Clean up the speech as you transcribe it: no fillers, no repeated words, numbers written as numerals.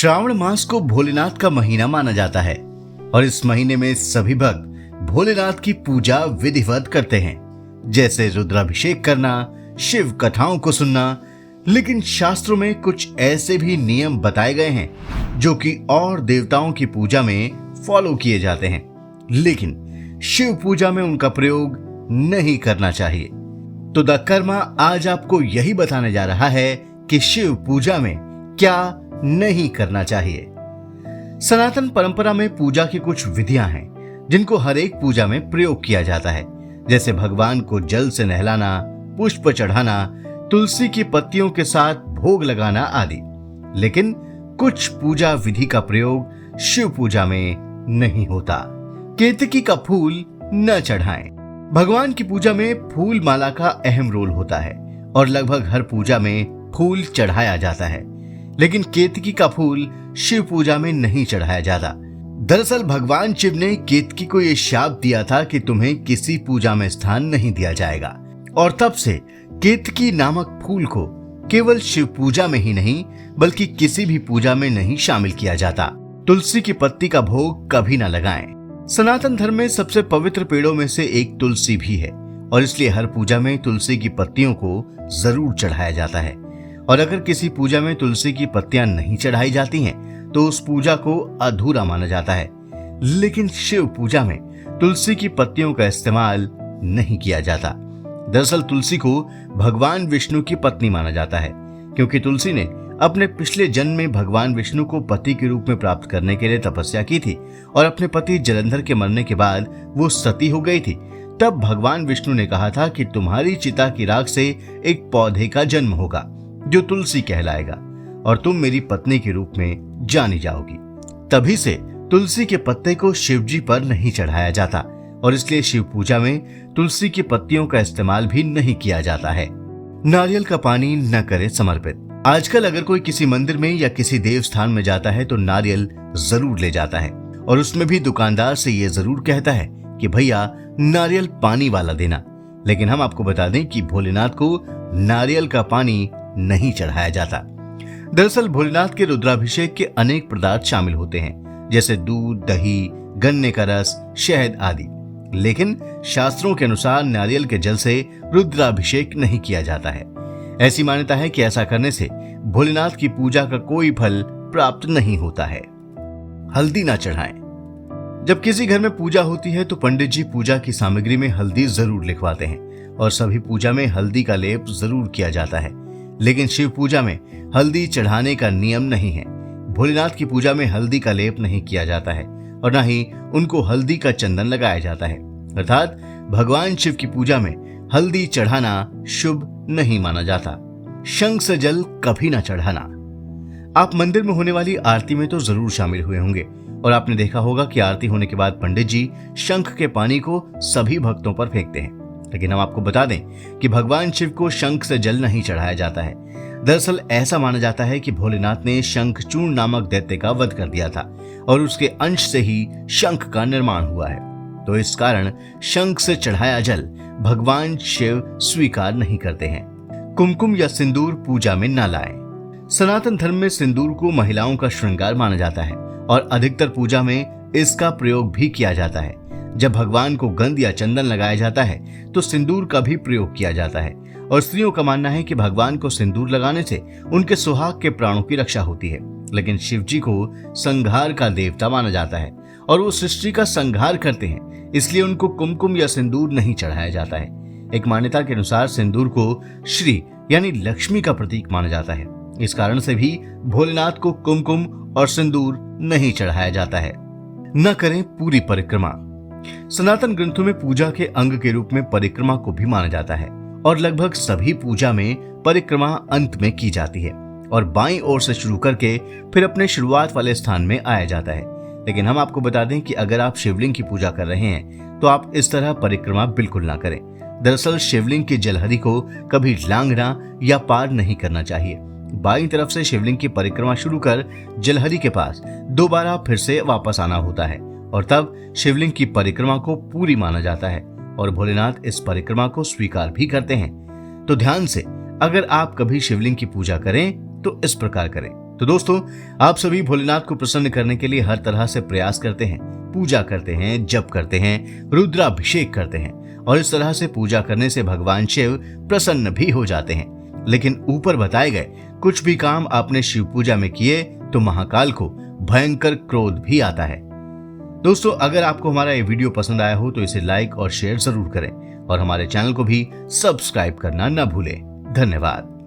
श्रावण मास को भोलेनाथ का महीना माना जाता है और इस महीने में सभी भक्त भोलेनाथ की पूजा विधिवत करते हैं, जैसे रुद्राभिषेक करना, शिव कथाओं को सुनना। लेकिन शास्त्रों में कुछ ऐसे भी नियम बताए गए हैं जो कि और देवताओं की पूजा में फॉलो किए जाते हैं, लेकिन शिव पूजा में उनका प्रयोग नहीं करना चाहिए। तो द कर्मा आज आपको यही बताने जा रहा है कि शिव पूजा में क्या नहीं करना चाहिए। सनातन परंपरा में पूजा की कुछ विधियां हैं जिनको हर एक पूजा में प्रयोग किया जाता है, जैसे भगवान को जल से नहलाना, पुष्प चढ़ाना, तुलसी की पत्तियों के साथ भोग लगाना आदि। लेकिन कुछ पूजा विधि का प्रयोग शिव पूजा में नहीं होता। केतकी का फूल न चढ़ाएं। भगवान की पूजा में फूल माला का अहम रोल होता है और लगभग हर पूजा में फूल चढ़ाया जाता है, लेकिन केतकी का फूल शिव पूजा में नहीं चढ़ाया जाता। दरअसल भगवान शिव ने केतकी को यह शाप दिया था कि तुम्हें किसी पूजा में स्थान नहीं दिया जाएगा, और तब से केतकी नामक फूल को केवल शिव पूजा में ही नहीं बल्कि किसी भी पूजा में नहीं शामिल किया जाता। तुलसी की पत्ती का भोग कभी न लगाएं। सनातन धर्म में सबसे पवित्र पेड़ों में से एक तुलसी भी है और इसलिए हर पूजा में तुलसी की पत्तियों को जरूर चढ़ाया जाता है। और अगर किसी पूजा में तुलसी की पत्तियां नहीं चढ़ाई जाती हैं तो उस पूजा को अधूरा माना जाता है। लेकिन शिव पूजा में तुलसी की पत्तियों का इस्तेमाल नहीं किया जाता। दरअसल तुलसी को भगवान विष्णु की पत्नी माना जाता है, क्योंकि तुलसी ने अपने पिछले जन्म में भगवान विष्णु को पति के रूप में प्राप्त करने के लिए तपस्या की थी और अपने पति जलंधर के मरने के बाद वो सती हो गई थी। तब भगवान विष्णु ने कहा था कि तुम्हारी चिता की राख से एक पौधे का जन्म होगा जो तुलसी कहलाएगा और तुम मेरी पत्नी के रूप में जानी जाओगी। तभी से तुलसी के पत्ते को शिव जी पर नहीं चढ़ाया जाता और इसलिए शिव पूजा में तुलसी की पत्तियों का इस्तेमाल भी नहीं किया जाता है। नारियल का पानी न करे समर्पित। आजकल अगर कोई किसी मंदिर में या किसी देव स्थान में जाता है तो नारियल जरूर ले जाता है और उसमें भी दुकानदार से ये जरूर कहता है कि भैया नारियल पानी वाला देना। लेकिन हम आपको बता दें कि भोलेनाथ को नारियल का पानी नहीं चढ़ाया जाता। दरअसल भोलेनाथ के रुद्राभिषेक के अनेक पदार्थ शामिल होते हैं, जैसे दूध, दही, गन्ने का रस, शहद आदि। लेकिन शास्त्रों के अनुसार नारियल के जल से रुद्राभिषेक नहीं किया जाता है। ऐसी मान्यता है कि ऐसा करने से भोलेनाथ की पूजा का कोई फल प्राप्त नहीं होता है। हल्दी ना चढ़ाएं। जब किसी घर में पूजा होती है तो पंडित जी पूजा की सामग्री में हल्दी जरूर लिखवाते हैं और सभी पूजा में हल्दी का लेप जरूर किया जाता है। लेकिन शिव पूजा में हल्दी चढ़ाने का नियम नहीं है। भोलेनाथ की पूजा में हल्दी का लेप नहीं किया जाता है और न ही उनको हल्दी का चंदन लगाया जाता है। अर्थात भगवान शिव की पूजा में हल्दी चढ़ाना शुभ नहीं माना जाता। शंख से जल कभी ना चढ़ाना। आप मंदिर में होने वाली आरती में तो जरूर शामिल हुए होंगे और आपने देखा होगा कि आरती होने के बाद पंडित जी शंख के पानी को सभी भक्तों पर फेंकते हैं। लेकिन हम आपको बता दें कि भगवान शिव को शंख से जल नहीं चढ़ाया जाता है। दरअसल ऐसा माना जाता है कि भोलेनाथ ने शंखचूर्ण नामक दैत्य का वध कर दिया था और उसके अंश से ही शंख का निर्माण हुआ है। तो इस कारण शंख से चढ़ाया जल भगवान शिव स्वीकार नहीं करते हैं। कुमकुम या सिंदूर पूजा में न लाएं। सनातन धर्म में सिंदूर को महिलाओं का श्रृंगार माना जाता है और अधिकतर पूजा में इसका प्रयोग भी किया जाता है। जब भगवान को गंध या चंदन लगाया जाता है तो सिंदूर का भी प्रयोग किया जाता है और स्त्रियों का मानना है कि भगवान को सिंदूर लगाने से उनके सुहाग के प्राणों की रक्षा होती है। लेकिन शिव जी को संहार का देवता माना जाता है और वो सृष्टि का संहार करते हैं, इसलिए उनको कुमकुम या सिंदूर नहीं चढ़ाया जाता है। एक मान्यता के अनुसार सिंदूर को श्री यानी लक्ष्मी का प्रतीक माना जाता है। इस कारण से भी भोलेनाथ को कुमकुम और सिंदूर नहीं चढ़ाया जाता है। न करें पूरी परिक्रमा। सनातन ग्रंथों में पूजा के अंग के रूप में परिक्रमा को भी माना जाता है और लगभग सभी पूजा में परिक्रमा अंत में की जाती है और बाईं ओर से शुरू करके फिर अपने शुरुआत वाले स्थान में आया जाता है। लेकिन हम आपको बता दें कि अगर आप शिवलिंग की पूजा कर रहे हैं तो आप इस तरह परिक्रमा बिल्कुल ना करें। दरअसल शिवलिंग की जलहरी को कभी लांघना या पार नहीं करना चाहिए। बाईं तरफ से शिवलिंग की परिक्रमा शुरू कर जलहरी के पास दोबारा फिर से वापस आना होता है और तब शिवलिंग की परिक्रमा को पूरी माना जाता है और भोलेनाथ इस परिक्रमा को स्वीकार भी करते हैं। तो ध्यान से, अगर आप कभी शिवलिंग की पूजा करें तो इस प्रकार करें। तो दोस्तों, आप सभी भोलेनाथ को प्रसन्न करने के लिए हर तरह से प्रयास करते हैं, पूजा करते हैं, जप करते हैं, रुद्राभिषेक करते हैं और इस तरह से पूजा करने से भगवान शिव प्रसन्न भी हो जाते हैं। लेकिन ऊपर बताए गए कुछ भी काम आपने शिव पूजा में किए तो महाकाल को भयंकर क्रोध भी आता है। दोस्तों, अगर आपको हमारा ये वीडियो पसंद आया हो तो इसे लाइक और शेयर जरूर करें और हमारे चैनल को भी सब्सक्राइब करना न भूलें। धन्यवाद।